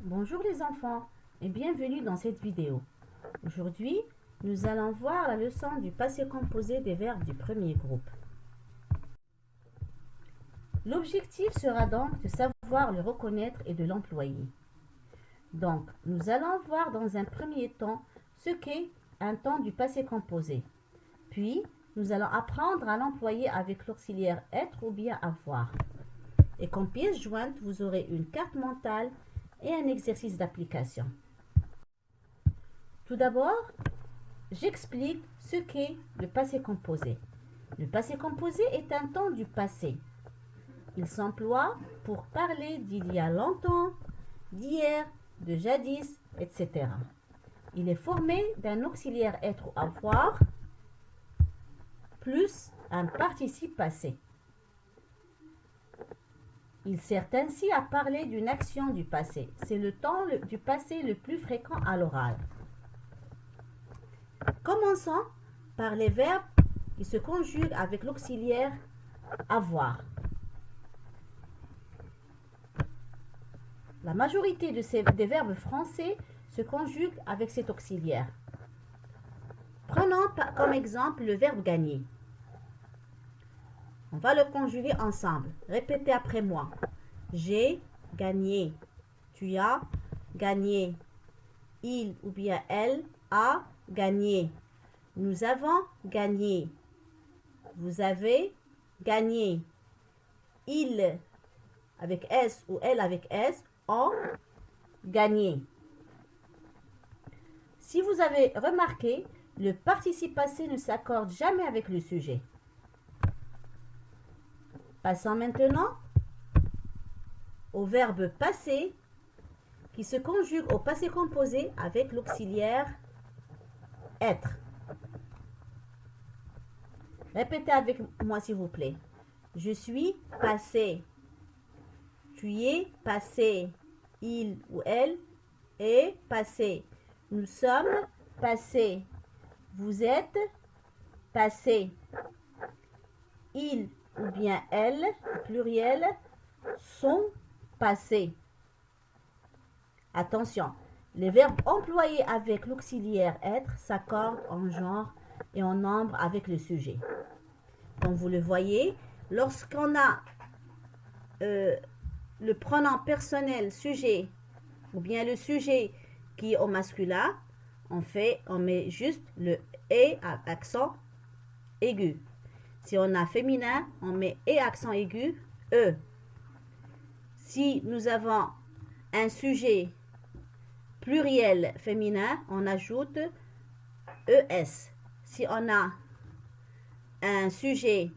Bonjour les enfants et bienvenue dans cette vidéo. Aujourd'hui, nous allons voir la leçon du passé composé des verbes du premier groupe. L'objectif sera donc de savoir le reconnaître et de l'employer. Donc, nous allons voir dans un premier temps ce qu'est un temps du passé composé. Puis, nous allons apprendre à l'employer avec l'auxiliaire être ou bien avoir. Et comme pièce jointe, vous aurez une carte mentale et un exercice d'application. Tout d'abord, j'explique ce qu'est le passé composé. Le passé composé est un temps du passé. Il s'emploie pour parler d'il y a longtemps, d'hier, de jadis, etc. Il est formé d'un auxiliaire être ou avoir plus un participe passé. Il sert ainsi à parler d'une action du passé. C'est le temps du passé le plus fréquent à l'oral. Commençons par les verbes qui se conjuguent avec l'auxiliaire avoir. La majorité des verbes français se conjuguent avec cet auxiliaire. Prenons comme exemple le verbe gagner. On va le conjuguer ensemble. Répétez après moi. J'ai gagné. Tu as gagné. Il ou bien elle a gagné. Nous avons gagné. Vous avez gagné. Il avec S ou elle avec S ont gagné. Si vous avez remarqué, le participe passé ne s'accorde jamais avec le sujet. Passons maintenant au verbe passé qui se conjugue au passé composé avec l'auxiliaire être. Répétez avec moi s'il vous plaît. Je suis passé. Tu es passé. Il ou elle est passé. Nous sommes passés. Vous êtes passé. Il ou bien elle, pluriel, sont passés. Attention, les verbes employés avec l'auxiliaire être s'accordent en genre et en nombre avec le sujet. Comme vous le voyez, lorsqu'on a le pronom personnel sujet ou bien le sujet qui est au masculin, on met juste le et à accent aigu. Si on a féminin, on met et accent aigu, e. Si nous avons un sujet pluriel féminin, on ajoute es. Si on a un sujet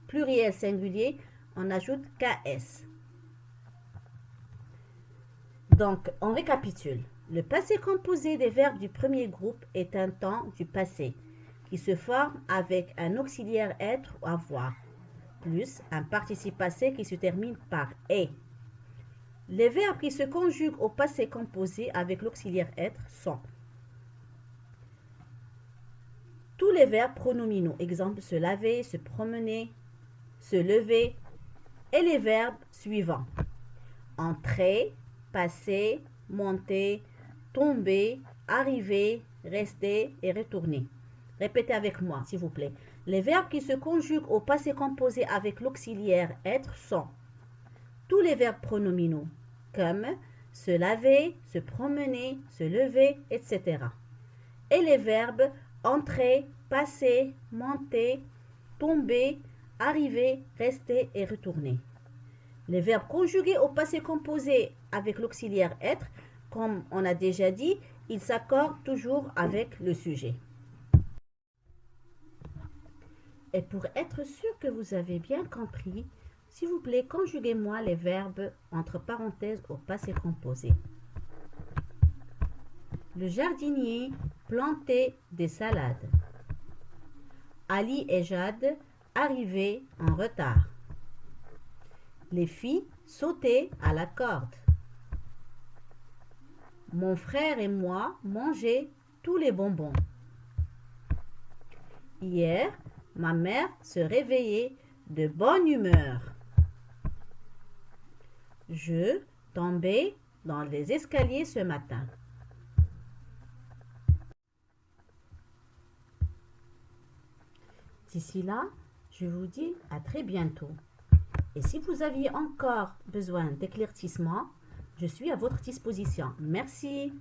pluriel singulier, on ajoute ks. Donc, on récapitule. Le passé composé des verbes du premier groupe est un temps du passé qui se forme avec un auxiliaire être ou avoir, plus un participe passé qui se termine par est. Les verbes qui se conjuguent au passé composé avec l'auxiliaire être sont tous les verbes pronominaux, exemple se laver, se promener, se lever, et les verbes suivants entrer, passer, monter, tomber, arriver, rester et retourner. Répétez avec moi, s'il vous plaît. Les verbes qui se conjuguent au passé composé avec l'auxiliaire être sont tous les verbes pronominaux, comme se laver, se promener, se lever, etc. Et les verbes entrer, passer, monter, tomber, arriver, rester et retourner. Les verbes conjugués au passé composé avec l'auxiliaire être, comme on a déjà dit, ils s'accordent toujours avec le sujet. Et pour être sûr que vous avez bien compris, s'il vous plaît, conjuguez-moi les verbes entre parenthèses au passé composé. Le jardinier plantait des salades. Ali et Jade arrivaient en retard. Les filles sautaient à la corde. Mon frère et moi mangeaient tous les bonbons. Hier, ma mère se réveillait de bonne humeur. Je tombais dans les escaliers ce matin. D'ici là, je vous dis à très bientôt. Et si vous aviez encore besoin d'éclaircissement, je suis à votre disposition. Merci.